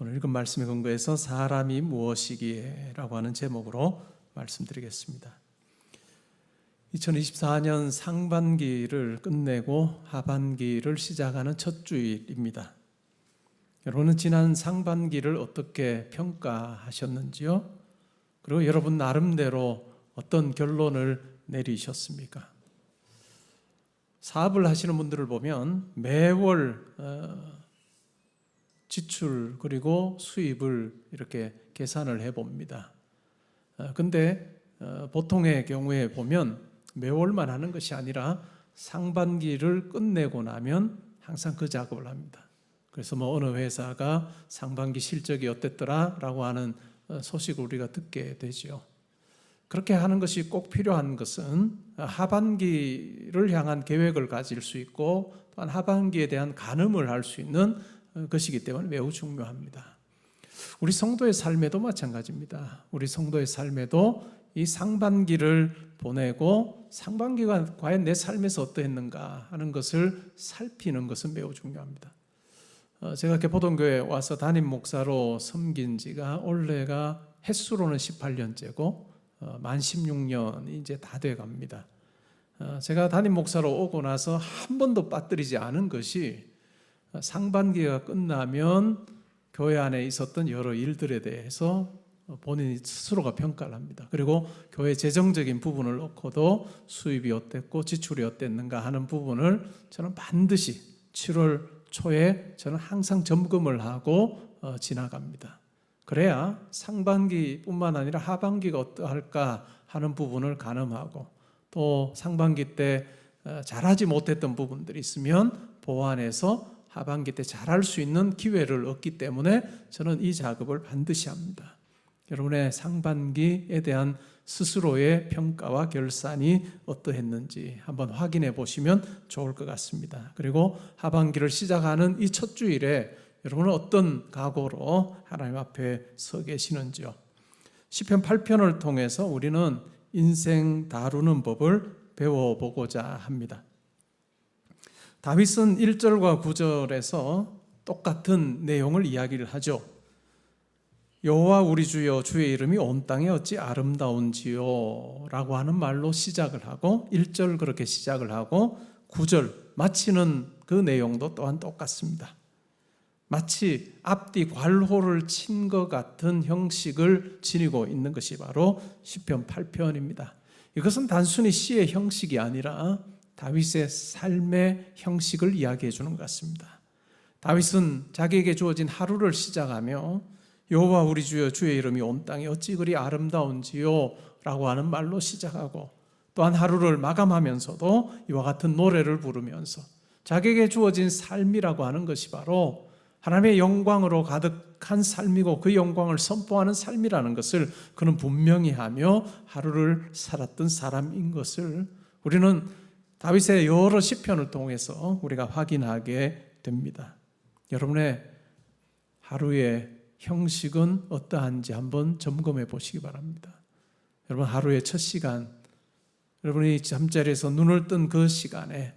오늘 읽은 말씀에 근거해서 사람이 무엇이기에 라고 하는 제목으로 말씀드리겠습니다. 2024년 상반기를 끝내고 하반기를 시작하는 첫 주일입니다. 여러분은 지난 상반기를 어떻게 평가하셨는지요? 그리고 여러분 나름대로 어떤 결론을 내리셨습니까? 사업을 하시는 분들을 보면 매월 지출 그리고 수입을 이렇게 계산을 해봅니다. 근데 보통의 경우에 보면 매월만 하는 것이 아니라 상반기를 끝내고 나면 항상 그 작업을 합니다. 그래서 어느 회사가 상반기 실적이 어땠더라 라고 하는 소식을 우리가 듣게 되죠. 그렇게 하는 것이 꼭 필요한 것은 하반기를 향한 계획을 가질 수 있고 또한 하반기에 대한 가늠을 할 수 있는 것이기 때문에 매우 중요합니다. 우리 성도의 삶에도 마찬가지입니다. 우리 성도의 삶에도 이 상반기를 보내고 상반기가 과연 내 삶에서 어떠했는가 하는 것을 살피는 것은 매우 중요합니다. 제가 개포동교회에 와서 담임 목사로 섬긴 지가 올해가 횟수로는 18년째고 만 16년이 이제 다 돼 갑니다. 제가 담임 목사로 오고 나서 한 번도 빠뜨리지 않은 것이 상반기가 끝나면 교회 안에 있었던 여러 일들에 대해서 본인 스스로가 평가를 합니다. 그리고 교회 재정적인 부분을 놓고도 수입이 어땠고 지출이 어땠는가 하는 부분을 저는 반드시 7월 초에 저는 항상 점검을 하고 지나갑니다. 그래야 상반기뿐만 아니라 하반기가 어떠할까 하는 부분을 가늠하고 또 상반기 때 잘하지 못했던 부분들이 있으면 보완해서 하반기 때 잘할 수 있는 기회를 얻기 때문에 저는 이 작업을 반드시 합니다. 여러분의 상반기에 대한 스스로의 평가와 결산이 어떠했는지 한번 확인해 보시면 좋을 것 같습니다. 그리고 하반기를 시작하는 이 첫 주일에 여러분은 어떤 각오로 하나님 앞에 서 계시는지요? 시편 8편을 통해서 우리는 인생 다루는 법을 배워보고자 합니다. 다윗은 1절과 9절에서 똑같은 내용을 이야기를 하죠. 여호와 우리 주여 주의 이름이 온 땅에 어찌 아름다운지요 라고 하는 말로 시작을 하고 1절 그렇게 시작을 하고 9절 마치는 그 내용도 또한 똑같습니다. 마치 앞뒤 괄호를 친 것 같은 형식을 지니고 있는 것이 바로 시편 8편입니다. 이것은 단순히 시의 형식이 아니라 다윗의 삶의 형식을 이야기해 주는 것 같습니다. 다윗은 자기에게 주어진 하루를 시작하며 여호와 우리 주여 주의 이름이 온 땅에 어찌 그리 아름다운지요 라고 하는 말로 시작하고 또한 하루를 마감하면서도 이와 같은 노래를 부르면서 자기에게 주어진 삶이라고 하는 것이 바로 하나님의 영광으로 가득한 삶이고 그 영광을 선포하는 삶이라는 것을 그는 분명히 하며 하루를 살았던 사람인 것을 우리는 다윗의 여러 시편을 통해서 우리가 확인하게 됩니다. 여러분의 하루의 형식은 어떠한지 한번 점검해 보시기 바랍니다. 여러분 하루의 첫 시간, 여러분이 잠자리에서 눈을 뜬 그 시간에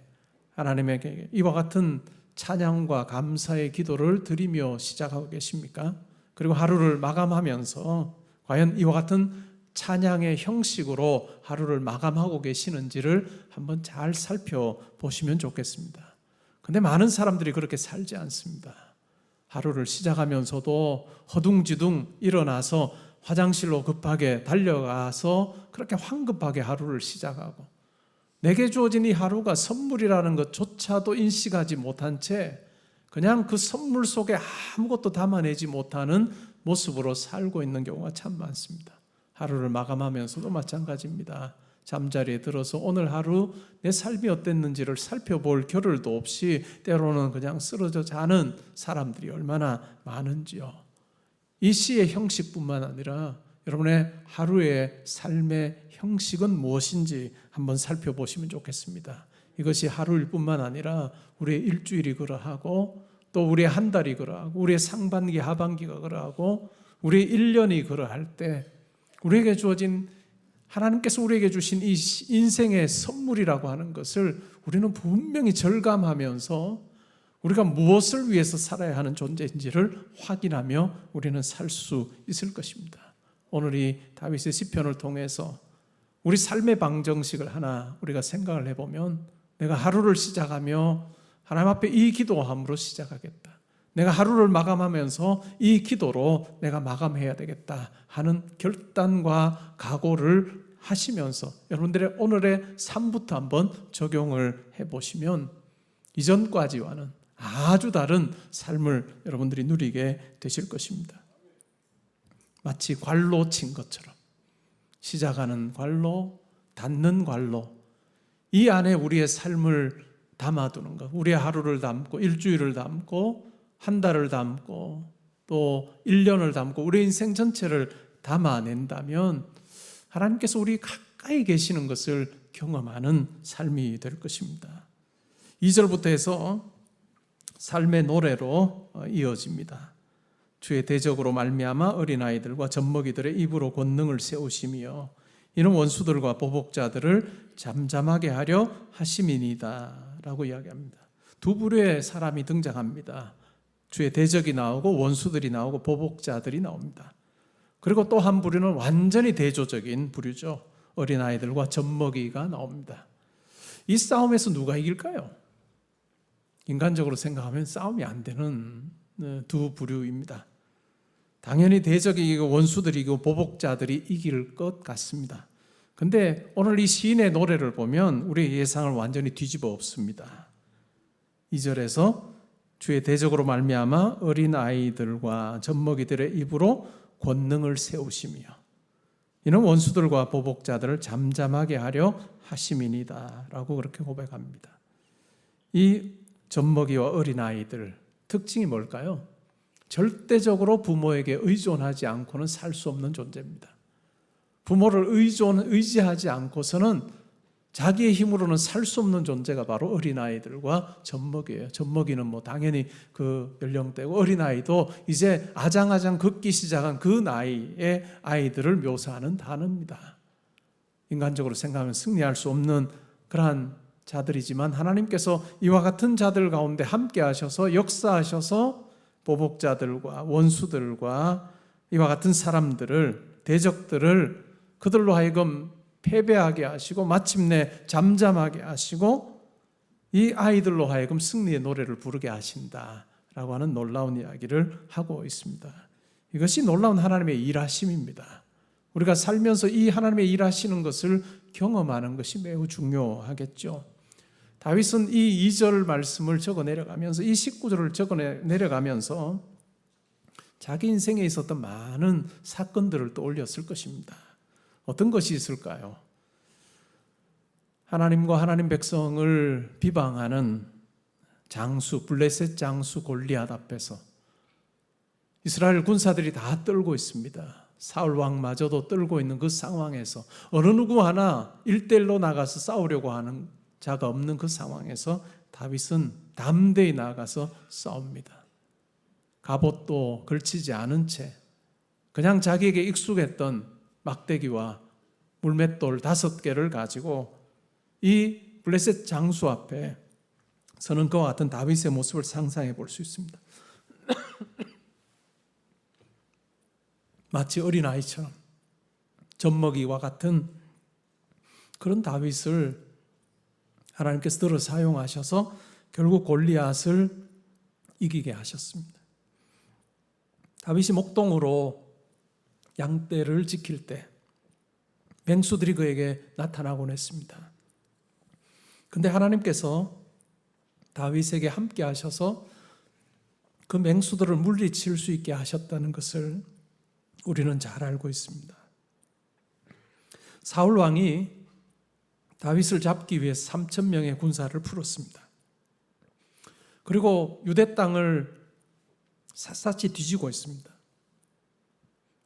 하나님에게 이와 같은 찬양과 감사의 기도를 드리며 시작하고 계십니까? 그리고 하루를 마감하면서 과연 이와 같은 찬양의 형식으로 하루를 마감하고 계시는지를 한번 잘 살펴보시면 좋겠습니다. 근데 많은 사람들이 그렇게 살지 않습니다. 하루를 시작하면서도 허둥지둥 일어나서 화장실로 급하게 달려가서 그렇게 황급하게 하루를 시작하고 내게 주어진 이 하루가 선물이라는 것조차도 인식하지 못한 채 그냥 그 선물 속에 아무것도 담아내지 못하는 모습으로 살고 있는 경우가 참 많습니다. 하루를 마감하면서도 마찬가지입니다. 잠자리에 들어서 오늘 하루 내 삶이 어땠는지를 살펴볼 겨를도 없이 때로는 그냥 쓰러져 자는 사람들이 얼마나 많은지요. 이 시의 형식뿐만 아니라 여러분의 하루의 삶의 형식은 무엇인지 한번 살펴보시면 좋겠습니다. 이것이 하루일 뿐만 아니라 우리의 일주일이 그러하고 또 우리의 한 달이 그러하고 우리의 상반기 하반기가 그러하고 우리의 1년이 그러할 때 우리에게 주어진 하나님께서 우리에게 주신 이 인생의 선물이라고 하는 것을 우리는 분명히 절감하면서 우리가 무엇을 위해서 살아야 하는 존재인지를 확인하며 우리는 살 수 있을 것입니다. 오늘 이 다윗의 시편을 통해서 우리 삶의 방정식을 하나 우리가 생각을 해보면, 내가 하루를 시작하며 하나님 앞에 이 기도함으로 시작하겠다, 내가 하루를 마감하면서 이 기도로 내가 마감해야 되겠다 하는 결단과 각오를 하시면서 여러분들의 오늘의 삶부터 한번 적용을 해보시면 이전까지와는 아주 다른 삶을 여러분들이 누리게 되실 것입니다. 마치 관로 친 것처럼 시작하는 관로, 닫는 관로, 이 안에 우리의 삶을 담아두는 것, 우리의 하루를 담고 일주일을 담고 한 달을 담고 또 1년을 담고 우리 인생 전체를 담아낸다면 하나님께서 우리 가까이 계시는 것을 경험하는 삶이 될 것입니다. 2절부터 해서 삶의 노래로 이어집니다. 주의 대적으로 말미암아 어린아이들과 젖먹이들의 입으로 권능을 세우시며 이는 원수들과 보복자들을 잠잠하게 하려 하심이니이다 라고 이야기합니다. 두 부류의 사람이 등장합니다. 주의 대적이 나오고 원수들이 나오고 보복자들이 나옵니다. 그리고 또 한 부류는 완전히 대조적인 부류죠. 어린아이들과 젖먹이가 나옵니다. 이 싸움에서 누가 이길까요? 인간적으로 생각하면 싸움이 안 되는 두 부류입니다. 당연히 대적이 이기고 원수들이 이기고 보복자들이 이길 것 같습니다. 근데 오늘 이 시인의 노래를 보면 우리의 예상을 완전히 뒤집어 엎습니다. 2절에서 주의 대적으로 말미암아 어린아이들과 젖먹이들의 입으로 권능을 세우시며 이는 원수들과 보복자들을 잠잠하게 하려 하심이니이다 라고 그렇게 고백합니다. 이 젖먹이와 어린아이들 특징이 뭘까요? 절대적으로 부모에게 의존하지 않고는 살 수 없는 존재입니다. 부모를 의지하지 않고서는 자기의 힘으로는 살 수 없는 존재가 바로 어린아이들과 젖먹이에요. 젖먹이는 당연히 그 연령대고 어린아이도 이제 아장아장 걷기 시작한 그 나이의 아이들을 묘사하는 단어입니다. 인간적으로 생각하면 승리할 수 없는 그러한 자들이지만 하나님께서 이와 같은 자들 가운데 함께 하셔서 역사하셔서 보복자들과 원수들과 이와 같은 사람들을, 대적들을 그들로 하여금 패배하게 하시고 마침내 잠잠하게 하시고 이 아이들로 하여금 승리의 노래를 부르게 하신다라고 하는 놀라운 이야기를 하고 있습니다. 이것이 놀라운 하나님의 일하심입니다. 우리가 살면서 이 하나님의 일하시는 것을 경험하는 것이 매우 중요하겠죠. 다윗은 이 2절 말씀을 적어 내려가면서 이 19절을 적어 내려가면서 자기 인생에 있었던 많은 사건들을 떠올렸을 것입니다. 어떤 것이 있을까요? 하나님과 하나님 백성을 비방하는 장수, 블레셋 장수 골리앗 앞에서 이스라엘 군사들이 다 떨고 있습니다. 사울 왕마저도 떨고 있는 그 상황에서 어느 누구 하나 1대1로 나가서 싸우려고 하는 자가 없는 그 상황에서 다윗은 담대히 나가서 싸웁니다. 갑옷도 걸치지 않은 채 그냥 자기에게 익숙했던 막대기와 물맷돌 5개를 가지고 이 블레셋 장수 앞에 서는 그와 같은 다윗의 모습을 상상해 볼 수 있습니다. 마치 어린아이처럼 젖먹이와 같은 그런 다윗을 하나님께서 들어 사용하셔서 결국 골리앗을 이기게 하셨습니다. 다윗이 목동으로 양떼를 지킬 때 맹수들이 그에게 나타나곤 했습니다. 근데 하나님께서 다윗에게 함께 하셔서 그 맹수들을 물리칠 수 있게 하셨다는 것을 우리는 잘 알고 있습니다. 사울 왕이 다윗을 잡기 위해 3,000명의 군사를 풀었습니다. 그리고 유대 땅을 샅샅이 뒤지고 있습니다.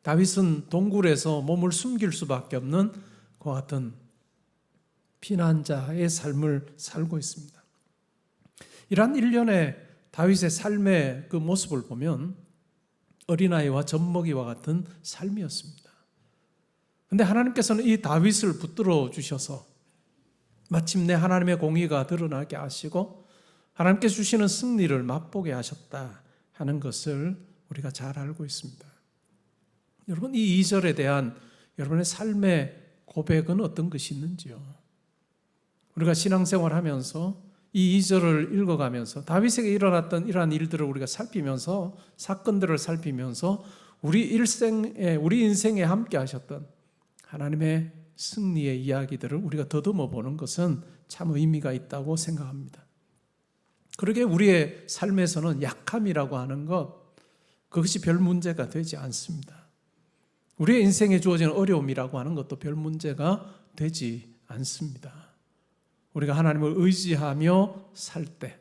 다윗은 동굴에서 몸을 숨길 수밖에 없는 그와 같은 피난자의 삶을 살고 있습니다. 이러한 일련의 다윗의 삶의 그 모습을 보면 어린아이와 젖먹이와 같은 삶이었습니다. 그런데 하나님께서는 이 다윗을 붙들어 주셔서 마침내 하나님의 공의가 드러나게 하시고 하나님께 주시는 승리를 맛보게 하셨다 하는 것을 우리가 잘 알고 있습니다. 여러분, 이 2절에 대한 여러분의 삶의 고백은 어떤 것이 있는지요? 우리가 신앙생활하면서 이 2절을 읽어가면서 다윗에게 일어났던 이러한 일들을 우리가 살피면서, 사건들을 살피면서 우리 인생에 함께 하셨던 하나님의 승리의 이야기들을 우리가 더듬어 보는 것은 참 의미가 있다고 생각합니다. 그러게 우리의 삶에서는 약함이라고 하는 것, 그것이 별 문제가 되지 않습니다. 우리의 인생에 주어지는 어려움이라고 하는 것도 별 문제가 되지 않습니다. 우리가 하나님을 의지하며 살 때,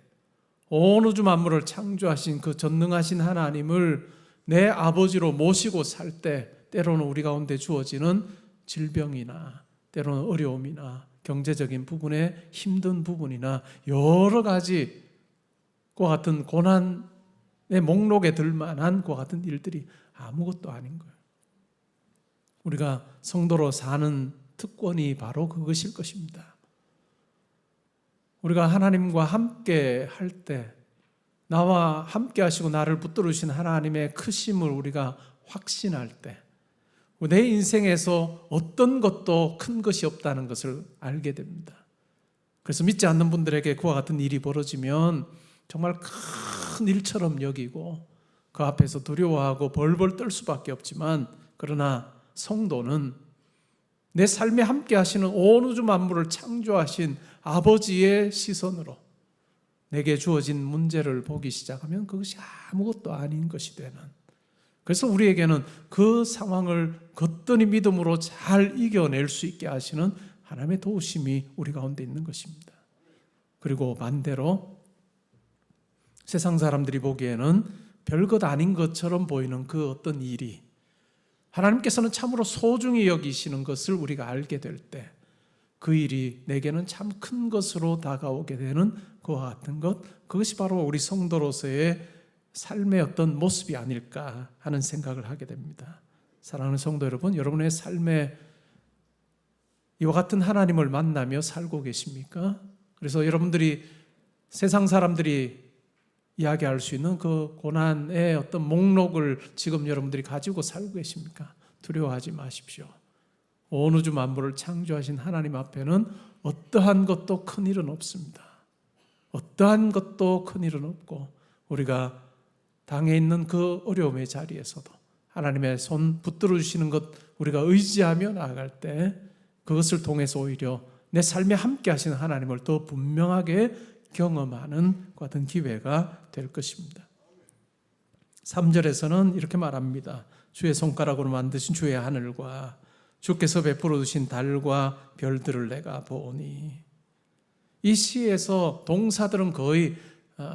온 우주 만물을 창조하신 그 전능하신 하나님을 내 아버지로 모시고 살 때, 때로는 우리 가운데 주어지는 질병이나 때로는 어려움이나 경제적인 부분에 힘든 부분이나 여러 가지과 같은 고난의 목록에 들만한 그와 같은 일들이 아무것도 아닌 거예요. 우리가 성도로 사는 특권이 바로 그것일 것입니다. 우리가 하나님과 함께 할 때, 나와 함께 하시고 나를 붙들으신 하나님의 크심을 우리가 확신할 때, 내 인생에서 어떤 것도 큰 것이 없다는 것을 알게 됩니다. 그래서 믿지 않는 분들에게 그와 같은 일이 벌어지면 정말 큰 일처럼 여기고 그 앞에서 두려워하고 벌벌 떨 수밖에 없지만, 그러나 성도는 내 삶에 함께 하시는 온 우주 만물을 창조하신 아버지의 시선으로 내게 주어진 문제를 보기 시작하면 그것이 아무것도 아닌 것이 되는, 그래서 우리에게는 그 상황을 거뜬히 믿음으로 잘 이겨낼 수 있게 하시는 하나님의 도우심이 우리 가운데 있는 것입니다. 그리고 반대로 세상 사람들이 보기에는 별것 아닌 것처럼 보이는 그 어떤 일이 하나님께서는 참으로 소중히 여기시는 것을 우리가 알게 될 때, 그 일이 내게는 참 큰 것으로 다가오게 되는 그와 같은 것, 그것이 바로 우리 성도로서의 삶의 어떤 모습이 아닐까 하는 생각을 하게 됩니다. 사랑하는 성도 여러분, 여러분의 삶에 이와 같은 하나님을 만나며 살고 계십니까? 그래서 여러분들이 세상 사람들이 이야기할 수 있는 그 고난의 어떤 목록을 지금 여러분들이 가지고 살고 계십니까? 두려워하지 마십시오. 온 우주 만물을 창조하신 하나님 앞에는 어떠한 것도 큰 일은 없습니다. 어떠한 것도 큰 일은 없고, 우리가 당해 있는 그 어려움의 자리에서도 하나님의 손 붙들어 주시는 것 우리가 의지하며 나아갈 때, 그것을 통해서 오히려 내 삶에 함께 하시는 하나님을 더 분명하게 경험하는 같은 기회가 될 것입니다. 3절에서는 이렇게 말합니다. 주의 손가락으로 만드신 주의 하늘과 주께서 베풀어 주신 달과 별들을 내가 보니. 이 시에서 동사들은 거의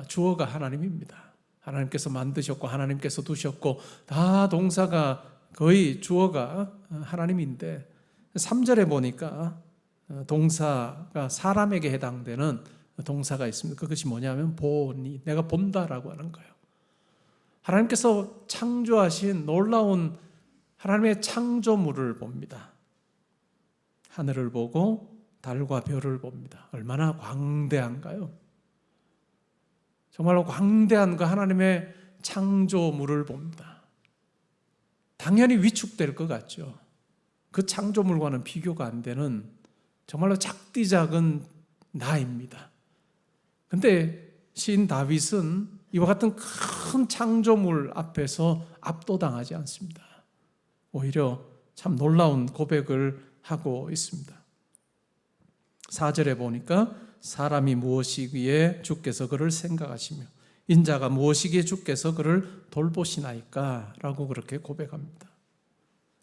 주어가 하나님입니다. 하나님께서 만드셨고 하나님께서 두셨고 다 동사가 거의 주어가 하나님인데, 3절에 보니까 동사가 사람에게 해당되는 동사가 있습니다. 그것이 뭐냐면 보니, 내가 본다라고 하는 거예요. 하나님께서 창조하신 놀라운 하나님의 창조물을 봅니다. 하늘을 보고 달과 별을 봅니다. 얼마나 광대한가요? 정말로 광대한 그 하나님의 창조물을 봅니다. 당연히 위축될 것 같죠. 그 창조물과는 비교가 안 되는 정말로 작디 작은 나입니다. 근데 시인 다윗은 이와 같은 큰 창조물 앞에서 압도당하지 않습니다. 오히려 참 놀라운 고백을 하고 있습니다. 4절에 보니까 사람이 무엇이기에 주께서 그를 생각하시며 인자가 무엇이기에 주께서 그를 돌보시나이까 라고 그렇게 고백합니다.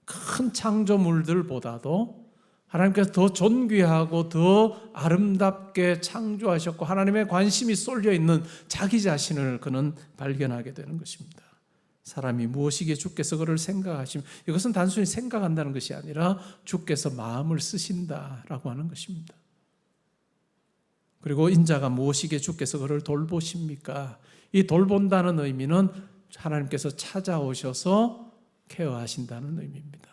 큰 창조물들보다도 하나님께서 더 존귀하고 더 아름답게 창조하셨고 하나님의 관심이 쏠려 있는 자기 자신을 그는 발견하게 되는 것입니다. 사람이 무엇이기에 주께서 그를 생각하시며, 이것은 단순히 생각한다는 것이 아니라 주께서 마음을 쓰신다라고 하는 것입니다. 그리고 인자가 무엇이기에 주께서 그를 돌보십니까? 이 돌본다는 의미는 하나님께서 찾아오셔서 케어하신다는 의미입니다.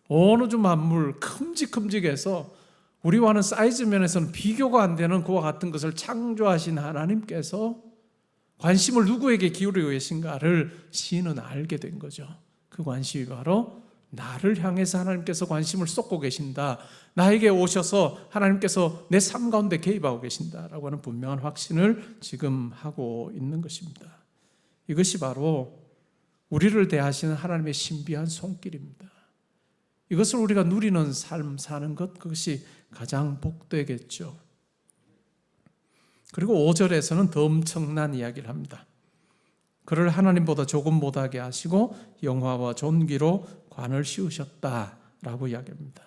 온 우주 만물 큼직큼직해서 우리와는 사이즈 면에서는 비교가 안 되는 그와 같은 것을 창조하신 하나님께서 관심을 누구에게 기울이고 계신가를 시인은 알게 된 거죠. 그 관심이 바로 나를 향해서 하나님께서 관심을 쏟고 계신다. 나에게 오셔서 하나님께서 내 삶 가운데 개입하고 계신다라고 하는 분명한 확신을 지금 하고 있는 것입니다. 이것이 바로 우리를 대하시는 하나님의 신비한 손길입니다. 이것을 우리가 누리는 삶 사는 것, 그것이 가장 복되겠죠. 그리고 5절에서는 더 엄청난 이야기를 합니다. 그를 하나님보다 조금 못하게 하시고 영화와 존귀로 관을 씌우셨다라고 이야기합니다.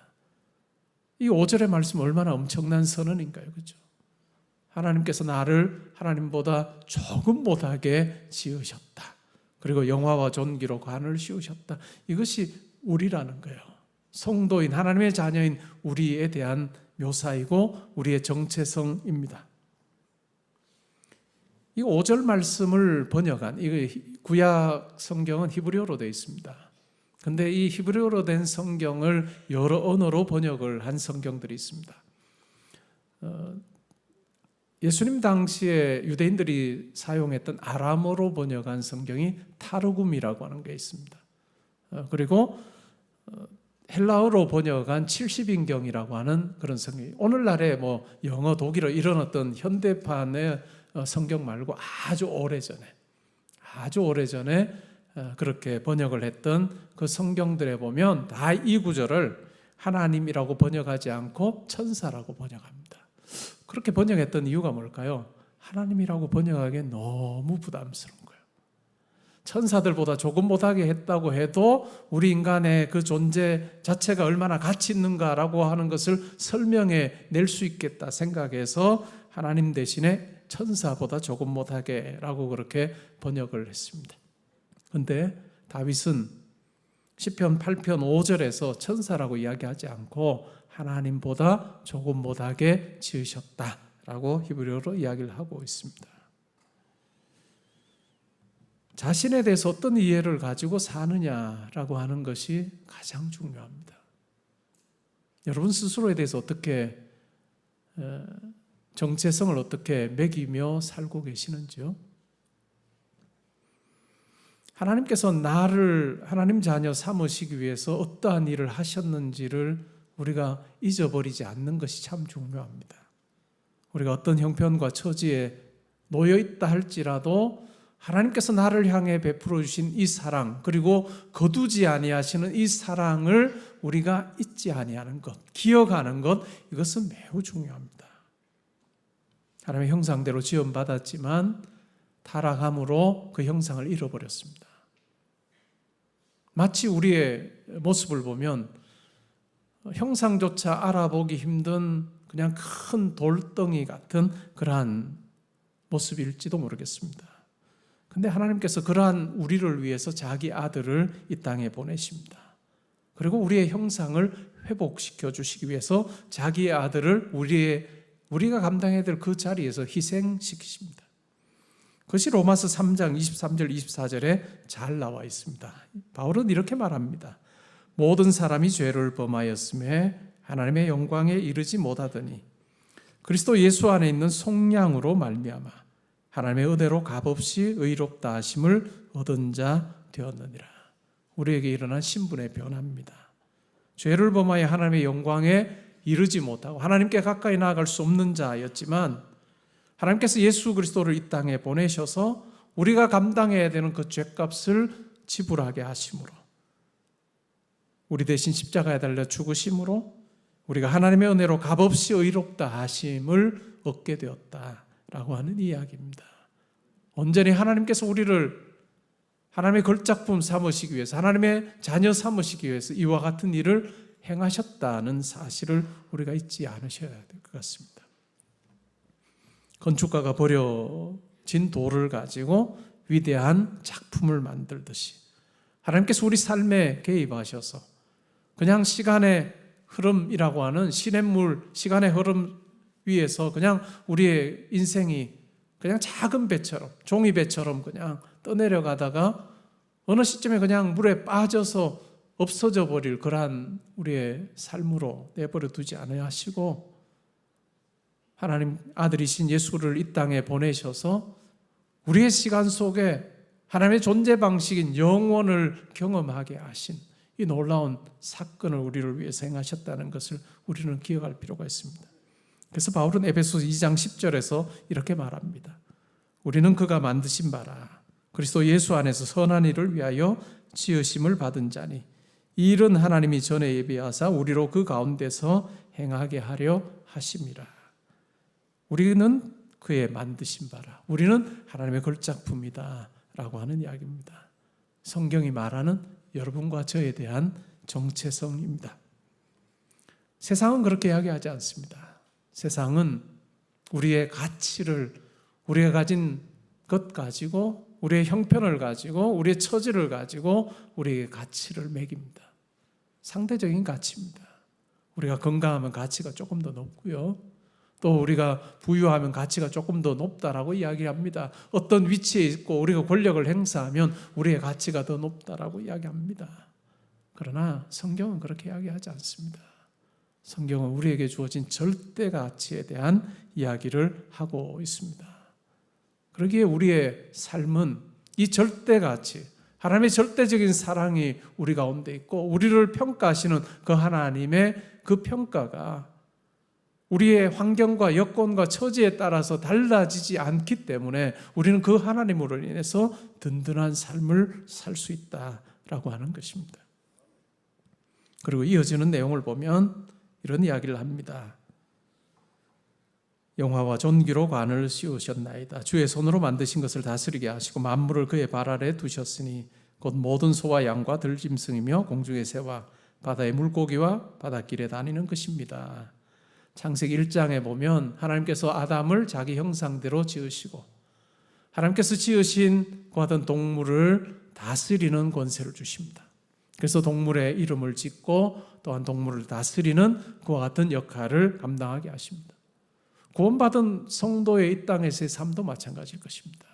이 5절의 말씀 얼마나 엄청난 선언인가요? 그렇죠? 하나님께서 나를 하나님보다 조금 못하게 지으셨다. 그리고 영화와 존귀로 관을 씌우셨다. 이것이 우리라는 거예요. 성도인 하나님의 자녀인 우리에 대한 묘사이고 우리의 정체성입니다. 이 5절 말씀을 번역한 구약 성경은 히브리어로 되어 있습니다. 근데 이 히브리어로 된 성경을 여러 언어로 번역을 한 성경들이 있습니다. 예수님 당시에 유대인들이 사용했던 아람어로 번역한 성경이 타르굼이라고 하는 게 있습니다. 그리고 헬라어로 번역한 70인경이라고 하는 그런 성경이 오늘날의 뭐 영어, 독일어 이런 어떤 현대판의 성경 말고 아주 오래전에 그렇게 번역을 했던 그 성경들에 보면 다 이 구절을 하나님이라고 번역하지 않고 천사라고 번역합니다. 그렇게 번역했던 이유가 뭘까요? 하나님이라고 번역하기에 너무 부담스러운 거예요. 천사들보다 조금 못하게 했다고 해도 우리 인간의 그 존재 자체가 얼마나 가치 있는가라고 하는 것을 설명해 낼 수 있겠다 생각해서 하나님 대신에 천사보다 조금 못하게라고 그렇게 번역을 했습니다. 그런데 다윗은 시편 8편 5절에서 천사라고 이야기하지 않고 하나님보다 조금 못하게 지으셨다라고 히브리어로 이야기를 하고 있습니다. 자신에 대해서 어떤 이해를 가지고 사느냐라고 하는 것이 가장 중요합니다. 여러분 스스로에 대해서 어떻게 정체성을 어떻게 매기며 살고 계시는지요? 하나님께서 나를 하나님 자녀 삼으시기 위해서 어떠한 일을 하셨는지를 우리가 잊어버리지 않는 것이 참 중요합니다. 우리가 어떤 형편과 처지에 놓여 있다 할지라도 하나님께서 나를 향해 베풀어 주신 이 사랑, 그리고 거두지 아니하시는 이 사랑을 우리가 잊지 아니하는 것, 기억하는 것, 이것은 매우 중요합니다. 하나님의 형상대로 지음받았지만 타락함으로 그 형상을 잃어버렸습니다. 마치 우리의 모습을 보면 형상조차 알아보기 힘든 그냥 큰 돌덩이 같은 그러한 모습일지도 모르겠습니다. 근데 하나님께서 그러한 우리를 위해서 자기 아들을 이 땅에 보내십니다. 그리고 우리의 형상을 회복시켜 주시기 위해서 자기의 아들을 우리가 감당해야 될 그 자리에서 희생시키십니다. 그것이 로마서 3장 23절 24절에 잘 나와 있습니다. 바울은 이렇게 말합니다. 모든 사람이 죄를 범하였음에 하나님의 영광에 이르지 못하더니 그리스도 예수 안에 있는 속량으로 말미암아 하나님의 은혜로 값없이 의롭다 하심을 얻은 자 되었느니라. 우리에게 일어난 신분의 변화입니다. 죄를 범하여 하나님의 영광에 이르지 못하고 하나님께 가까이 나아갈 수 없는 자였지만 하나님께서 예수 그리스도를 이 땅에 보내셔서 우리가 감당해야 되는 그 죄값을 지불하게 하심으로 우리 대신 십자가에 달려 죽으심으로 우리가 하나님의 은혜로 값없이 의롭다 하심을 얻게 되었다라고 하는 이야기입니다. 온전히 하나님께서 우리를 하나님의 걸작품 삼으시기 위해서 하나님의 자녀 삼으시기 위해서 이와 같은 일을 행하셨다는 사실을 우리가 잊지 않으셔야 될 것 같습니다. 건축가가 버려진 돌을 가지고 위대한 작품을 만들듯이 하나님께서 우리 삶에 개입하셔서 그냥 시간의 흐름이라고 하는 시냇물, 시간의 흐름 위에서 그냥 우리의 인생이 그냥 작은 배처럼, 종이배처럼 그냥 떠내려가다가 어느 시점에 그냥 물에 빠져서 없어져 버릴 그러한 우리의 삶으로 내버려 두지 않아야 하시고, 하나님 아들이신 예수를 이 땅에 보내셔서 우리의 시간 속에 하나님의 존재 방식인 영원을 경험하게 하신 이 놀라운 사건을 우리를 위해서 행하셨다는 것을 우리는 기억할 필요가 있습니다. 그래서 바울은 에베소서 2장 10절에서 이렇게 말합니다. 우리는 그가 만드신 바라 그리스도 예수 안에서 선한 일을 위하여 지으심을 받은 자니 이 일은 하나님이 전에 예비하사 우리로 그 가운데서 행하게 하려 하심이라. 우리는 그의 만드신 바라, 우리는 하나님의 걸작품이다 라고 하는 이야기입니다. 성경이 말하는 여러분과 저에 대한 정체성입니다. 세상은 그렇게 이야기하지 않습니다. 세상은 우리의 가치를, 우리가 가진 것 가지고, 우리의 형편을 가지고, 우리의 처지를 가지고 우리의 가치를 매깁니다. 상대적인 가치입니다. 우리가 건강하면 가치가 조금 더 높고요, 또 우리가 부유하면 가치가 조금 더 높다라고 이야기합니다. 어떤 위치에 있고 우리가 권력을 행사하면 우리의 가치가 더 높다라고 이야기합니다. 그러나 성경은 그렇게 이야기하지 않습니다. 성경은 우리에게 주어진 절대 가치에 대한 이야기를 하고 있습니다. 그러기에 우리의 삶은 이 절대 가치, 하나님의 절대적인 사랑이 우리 가운데 있고 우리를 평가하시는 그 하나님의 그 평가가 우리의 환경과 여건과 처지에 따라서 달라지지 않기 때문에 우리는 그 하나님으로 인해서 든든한 삶을 살 수 있다라고 하는 것입니다. 그리고 이어지는 내용을 보면 이런 이야기를 합니다. 영화와 존귀로 관을 씌우셨나이다. 주의 손으로 만드신 것을 다스리게 하시고 만물을 그의 발 아래 두셨으니 곧 모든 소와 양과 들짐승이며 공중의 새와 바다의 물고기와 바닷길에 다니는 것입니다. 창세기 1장에 보면 하나님께서 아담을 자기 형상대로 지으시고 하나님께서 지으신 그 같은 동물을 다스리는 권세를 주십니다. 그래서 동물의 이름을 짓고 또한 동물을 다스리는 그와 같은 역할을 감당하게 하십니다. 구원받은 성도의 이 땅에서의 삶도 마찬가지일 것입니다.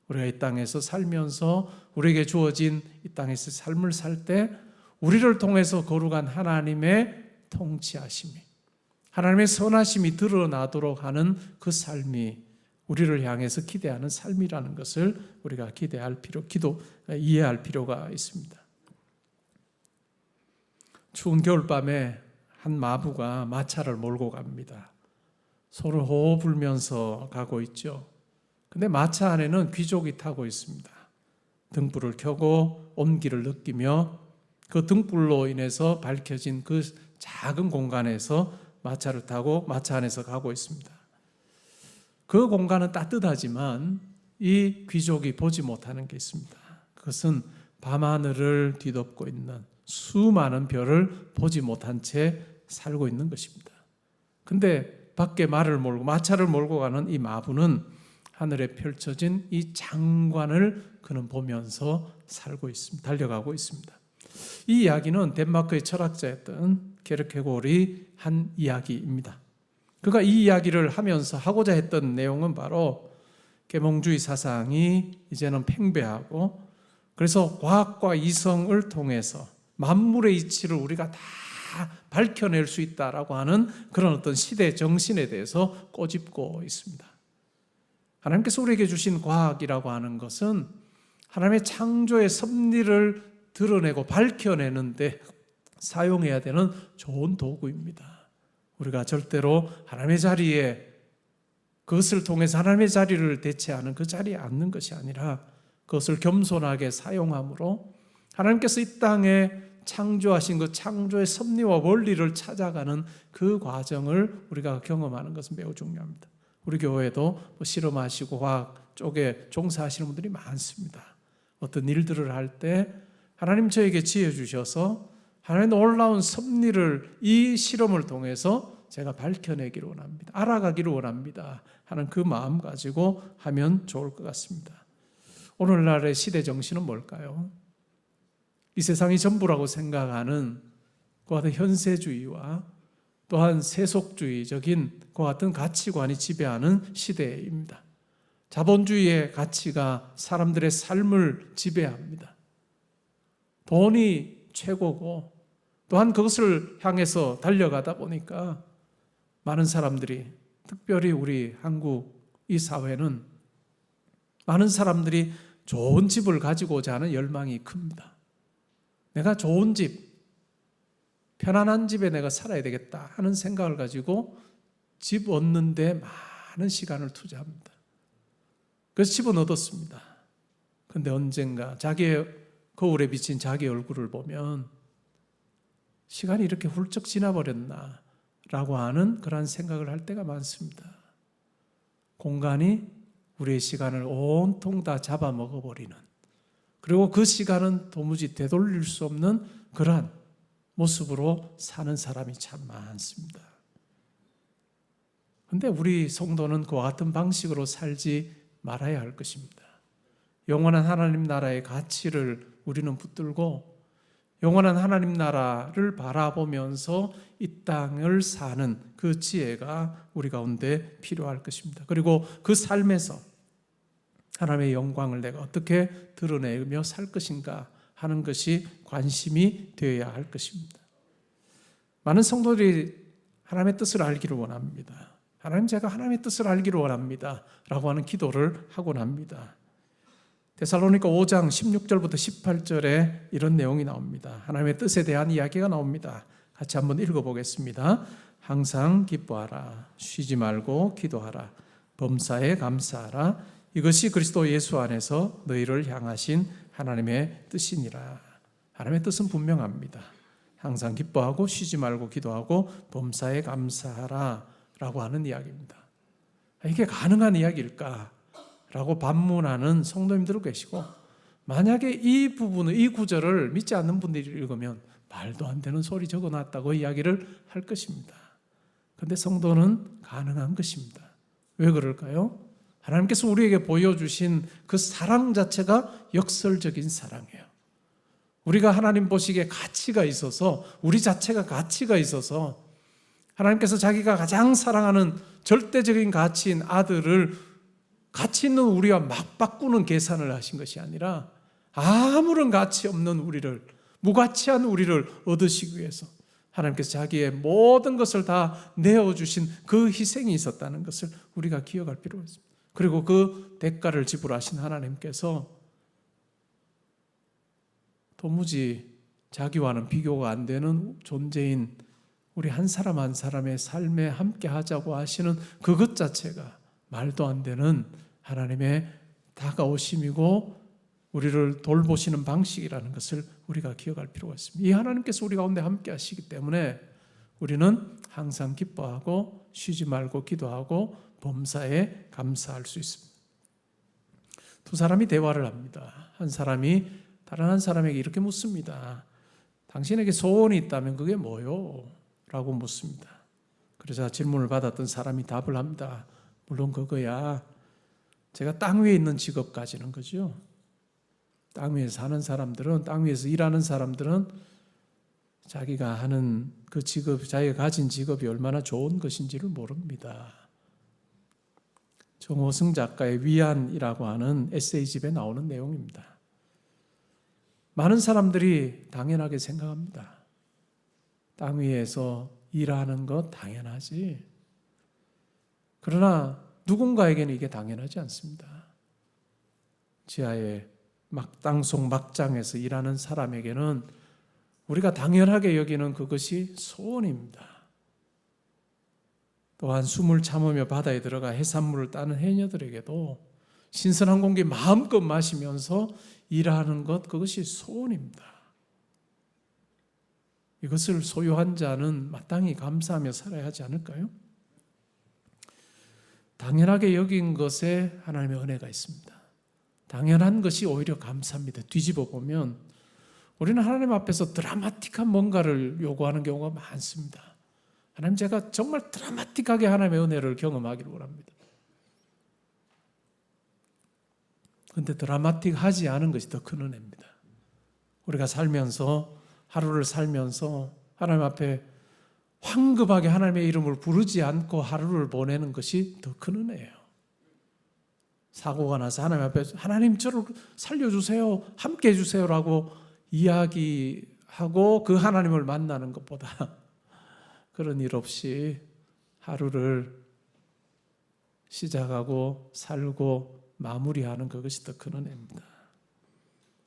우리가 이 땅에서 살면서 우리에게 주어진 이 땅에서 삶을 살 때 우리를 통해서 거룩한 하나님의 통치하심이, 하나님의 선하심이 드러나도록 하는 그 삶이 우리를 향해서 기대하는 삶이라는 것을 우리가 이해할 필요가 있습니다. 추운 겨울밤에 한 마부가 마차를 몰고 갑니다. 소를 호호 불면서 가고 있죠. 근데 마차 안에는 귀족이 타고 있습니다. 등불을 켜고 온기를 느끼며 그 등불로 인해서 밝혀진 그 작은 공간에서 마차를 타고 마차 안에서 가고 있습니다. 그 공간은 따뜻하지만 이 귀족이 보지 못하는 게 있습니다. 그것은 밤하늘을 뒤덮고 있는 수많은 별을 보지 못한 채 살고 있는 것입니다. 근데 밖에 마차를 몰고 가는 이 마부는 하늘에 펼쳐진 이 장관을 그는 보면서 살고 있습니다. 달려가고 있습니다. 이 이야기는 덴마크의 철학자였던 케르케고르의 한 이야기입니다. 그가 이 이야기를 하면서 하고자 했던 내용은 바로 계몽주의 사상이 이제는 팽배하고 그래서 과학과 이성을 통해서 만물의 이치를 우리가 다 밝혀낼 수 있다라고 하는 그런 어떤 시대 정신에 대해서 꼬집고 있습니다. 하나님께서 우리에게 주신 과학이라고 하는 것은 하나님의 창조의 섭리를 드러내고 밝혀내는데 사용해야 되는 좋은 도구입니다. 우리가 절대로 하나님의 자리에, 그것을 통해서 하나님의 자리를 대체하는 그 자리에 앉는 것이 아니라 그것을 겸손하게 사용함으로 하나님께서 이 땅에 창조하신 그 창조의 섭리와 원리를 찾아가는 그 과정을 우리가 경험하는 것은 매우 중요합니다. 우리 교회도 실험하시고 과학 쪽에 종사하시는 분들이 많습니다. 어떤 일들을 할 때 하나님 저에게 지혜 주셔서 하나님의 놀라운 섭리를 이 실험을 통해서 제가 밝혀내기를 원합니다. 알아가기를 원합니다 하는 그 마음 가지고 하면 좋을 것 같습니다. 오늘날의 시대 정신은 뭘까요? 이 세상이 전부라고 생각하는 그와 같은 현세주의와 또한 세속주의적인 그와 같은 가치관이 지배하는 시대입니다. 자본주의의 가치가 사람들의 삶을 지배합니다. 돈이 최고고, 또한 그것을 향해서 달려가다 보니까 많은 사람들이, 특별히 우리 한국 이 사회는 많은 사람들이 좋은 집을 가지고자 하는 열망이 큽니다. 내가 좋은 집, 편안한 집에 내가 살아야 되겠다 하는 생각을 가지고 집 얻는 데 많은 시간을 투자합니다. 그래서 집은 얻었습니다. 그런데 언젠가 자기의 거울에 비친 자기 얼굴을 보면 시간이 이렇게 훌쩍 지나버렸나 라고 하는 그런 생각을 할 때가 많습니다. 공간이 우리의 시간을 온통 다 잡아먹어버리는, 그리고 그 시간은 도무지 되돌릴 수 없는 그러한 모습으로 사는 사람이 참 많습니다. 그런데 우리 성도는 그와 같은 방식으로 살지 말아야 할 것입니다. 영원한 하나님 나라의 가치를 우리는 붙들고 영원한 하나님 나라를 바라보면서 이 땅을 사는 그 지혜가 우리 가운데 필요할 것입니다. 그리고 그 삶에서 하나님의 영광을 내가 어떻게 드러내며 살 것인가 하는 것이 관심이 되어야 할 것입니다. 많은 성도들이 하나님의 뜻을 알기를 원합니다. 하나님, 제가 하나님의 뜻을 알기를 원합니다 라고 하는 기도를 하곤 합니다. 데살로니가 5장 16절부터 18절에 이런 내용이 나옵니다. 하나님의 뜻에 대한 이야기가 나옵니다. 같이 한번 읽어보겠습니다. 항상 기뻐하라, 쉬지 말고 기도하라, 범사에 감사하라, 이것이 그리스도 예수 안에서 너희를 향하신 하나님의 뜻이니라. 하나님의 뜻은 분명합니다. 항상 기뻐하고 쉬지 말고 기도하고 범사에 감사하라 라고 하는 이야기입니다. 이게 가능한 이야기일까? 라고 반문하는 성도님들 계시고, 만약에 이 부분을, 이 구절을 믿지 않는 분들이 읽으면 말도 안 되는 소리 적어놨다고 이야기를 할 것입니다. 그런데 성도는 가능한 것입니다. 왜 그럴까요? 하나님께서 우리에게 보여주신 그 사랑 자체가 역설적인 사랑이에요. 우리가 하나님 보시기에 가치가 있어서, 우리 자체가 가치가 있어서 하나님께서 자기가 가장 사랑하는 절대적인 가치인 아들을 가치 있는 우리와 막 바꾸는 계산을 하신 것이 아니라 아무런 가치 없는 우리를, 무가치한 우리를 얻으시기 위해서 하나님께서 자기의 모든 것을 다 내어주신 그 희생이 있었다는 것을 우리가 기억할 필요가 있습니다. 그리고 그 대가를 지불하신 하나님께서 도무지 자기와는 비교가 안 되는 존재인 우리 한 사람 한 사람의 삶에 함께 하자고 하시는 그것 자체가 말도 안 되는 하나님의 다가오심이고 우리를 돌보시는 방식이라는 것을 우리가 기억할 필요가 있습니다. 이 하나님께서 우리 가운데 함께 하시기 때문에 우리는 항상 기뻐하고 쉬지 말고 기도하고 범사에 감사할 수 있습니다. 두 사람이 대화를 합니다. 한 사람이 다른 한 사람에게 이렇게 묻습니다. 당신에게 소원이 있다면 그게 뭐요? 라고 묻습니다. 그러자 질문을 받았던 사람이 답을 합니다. 물론 그거야, 제가 땅 위에 있는 직업 가지는 거죠. 땅 위에 사는 사람들은, 땅 위에서 일하는 사람들은 자기가 하는 그 직업, 자기가 가진 직업이 얼마나 좋은 것인지를 모릅니다. 정호승 작가의 위안이라고 하는 에세이집에 나오는 내용입니다. 많은 사람들이 당연하게 생각합니다. 땅 위에서 일하는 것 당연하지. 그러나 누군가에게는 이게 당연하지 않습니다. 지하의 땅속 막장에서 일하는 사람에게는 우리가 당연하게 여기는 그것이 소원입니다. 또한 숨을 참으며 바다에 들어가 해산물을 따는 해녀들에게도 신선한 공기 마음껏 마시면서 일하는 것, 그것이 소원입니다. 이것을 소유한 자는 마땅히 감사하며 살아야 하지 않을까요? 당연하게 여긴 것에 하나님의 은혜가 있습니다. 당연한 것이 오히려 감사합니다. 뒤집어 보면 우리는 하나님 앞에서 드라마틱한 뭔가를 요구하는 경우가 많습니다. 하나님, 제가 정말 드라마틱하게 하나님의 은혜를 경험하기를 원합니다. 그런데 드라마틱하지 않은 것이 더 큰 은혜입니다. 우리가 살면서, 하루를 살면서 하나님 앞에 황급하게 하나님의 이름을 부르지 않고 하루를 보내는 것이 더 큰 은혜예요. 사고가 나서 하나님 앞에 하나님 저를 살려주세요, 함께 해주세요라고 이야기하지 하고 그 하나님을 만나는 것보다 그런 일 없이 하루를 시작하고 살고 마무리하는 그것이 더 큰 은혜입니다.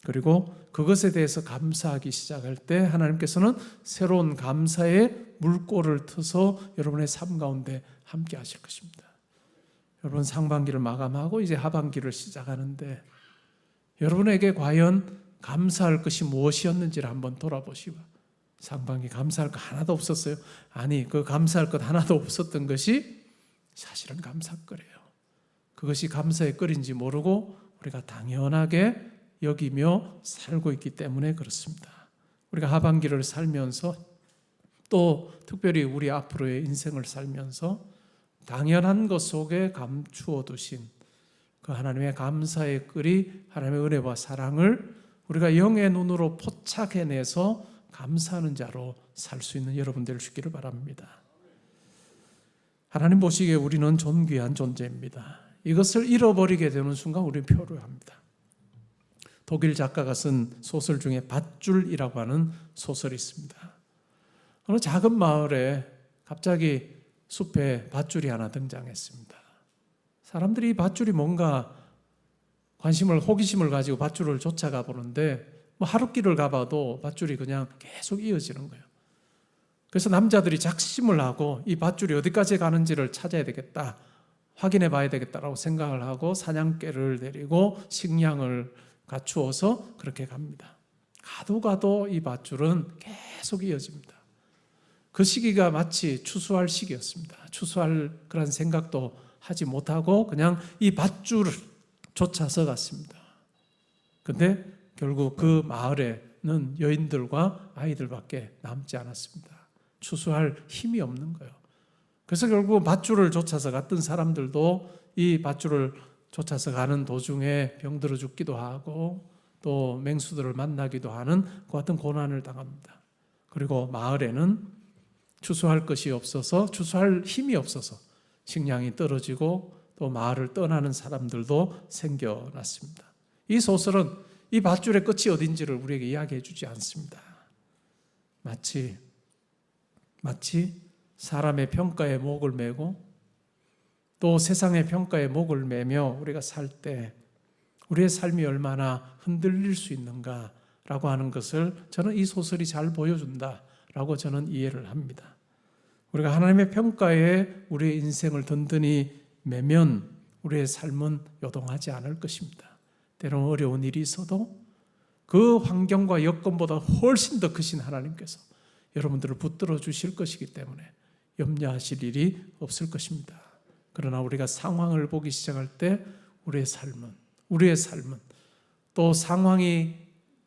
그리고 그것에 대해서 감사하기 시작할 때 하나님께서는 새로운 감사의 물꼬를 트서 여러분의 삶 가운데 함께 하실 것입니다. 여러분 상반기를 마감하고 이제 하반기를 시작하는데 여러분에게 과연 감사할 것이 무엇이었는지를 한번 돌아보시고, 상반기 감사할 것 하나도 없었어요? 아니, 그 감사할 것 하나도 없었던 것이 사실은 감사거래요. 그것이 감사의 거리인지 모르고 우리가 당연하게 여기며 살고 있기 때문에 그렇습니다. 우리가 하반기를 살면서 또 특별히 우리 앞으로의 인생을 살면서 당연한 것 속에 감추어 두신 그 하나님의 감사의 끓이, 하나님의 은혜와 사랑을 우리가 영의 눈으로 포착해내서 감사하는 자로 살 수 있는 여러분 될 수 있기를 바랍니다. 하나님 보시기에 우리는 존귀한 존재입니다. 이것을 잃어버리게 되는 순간 우리는 표류합니다. 독일 작가가 쓴 소설 중에 밧줄이라고 하는 소설이 있습니다. 어느 작은 마을에 갑자기 숲에 밧줄이 하나 등장했습니다. 사람들이 이 밧줄이 뭔가 호기심을 가지고 밧줄을 쫓아가 보는데 하룻길을 가봐도 밧줄이 그냥 계속 이어지는 거예요. 그래서 남자들이 작심을 하고 이 밧줄이 어디까지 가는지를 찾아야 되겠다, 확인해 봐야 되겠다라고 생각을 하고 사냥개를 데리고 식량을 갖추어서 그렇게 갑니다. 가도 이 밧줄은 계속 이어집니다. 그 시기가 마치 추수할 시기였습니다. 추수할 그런 생각도 하지 못하고 그냥 이 밧줄을 쫓아서 갔습니다. 근데 결국 그 마을에는 여인들과 아이들밖에 남지 않았습니다. 추수할 힘이 없는 거예요. 그래서 결국 밧줄을 쫓아서 갔던 사람들도 이 밧줄을 쫓아서 가는 도중에 병들어 죽기도 하고 또 맹수들을 만나기도 하는 그 같은 고난을 당합니다. 그리고 마을에는 추수할 것이 없어서, 추수할 힘이 없어서 식량이 떨어지고 또 마을을 떠나는 사람들도 생겨났습니다. 이 소설은 이 밧줄의 끝이 어딘지를 우리에게 이야기해 주지 않습니다. 마치 사람의 평가에 목을 매고 또 세상의 평가에 목을 매며 우리가 살 때 우리의 삶이 얼마나 흔들릴 수 있는가라고 하는 것을 저는 이 소설이 잘 보여준다라고 저는 이해를 합니다. 우리가 하나님의 평가에 우리의 인생을 든든히 매면 우리의 삶은 요동하지 않을 것입니다. 때로는 어려운 일이 있어도 그 환경과 여건보다 훨씬 더 크신 하나님께서 여러분들을 붙들어 주실 것이기 때문에 염려하실 일이 없을 것입니다. 그러나 우리가 상황을 보기 시작할 때 우리의 삶은 또 상황이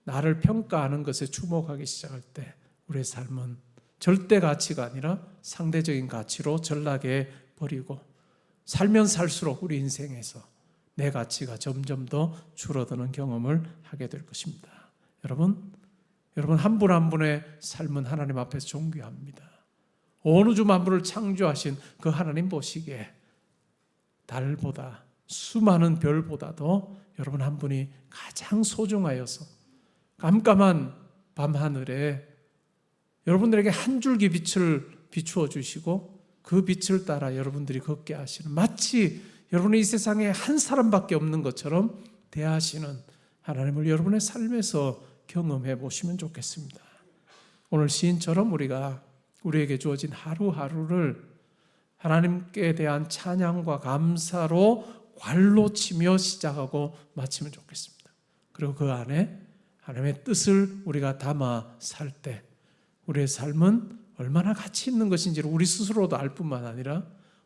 나를 평가하는 것에 주목하기 시작할 때 우리의 삶은 절대 가치가 아니라 상대적인 가치로 전락해 버리고 살면 살수록 우리 인생에서 내 가치가 점점 더 줄어드는 경험을 하게 될 것입니다. 여러분 한 분 한 분의 삶은 하나님 앞에서 존귀합니다. 온 우주 만물을 창조하신 그 하나님 보시기에 달보다 수많은 별보다도 여러분 한 분이 가장 소중하여서 깜깜한 밤하늘에 여러분들에게 한 줄기 빛을 비추어 주시고 그 빛을 따라 여러분들이 걷게 하시는, 마치 여러분이 이 세상에 한 사람밖에 없는 것처럼 대하시는 하나님을 여러분의 삶에서 경험해 보시면 좋겠습니다. 오늘 시인처럼 우리에게 주어진 하루하루를 하나님께 대한 찬양과 감사로 괄로 치며 시작하고 마치면 좋겠습니다. 그리고 그 안에 하나님의 뜻을 우리가 담아 살 때 우리의 삶은 얼마나 가치 있는 것인지를 우리 스스로도 알 뿐만 아니라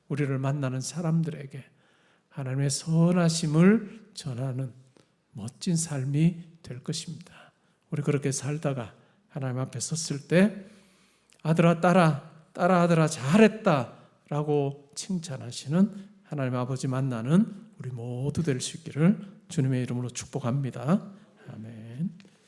우리를 만나는 사람들에게 하나님의 선하심을 전하는 멋진 삶이 될 것입니다. 우리 그렇게 살다가 하나님 앞에 섰을 때 아들아 딸아 아들아 잘했다 라고 칭찬하시는 하나님 아버지 만나는 우리 모두 될 수 있기를 주님의 이름으로 축복합니다. 아멘.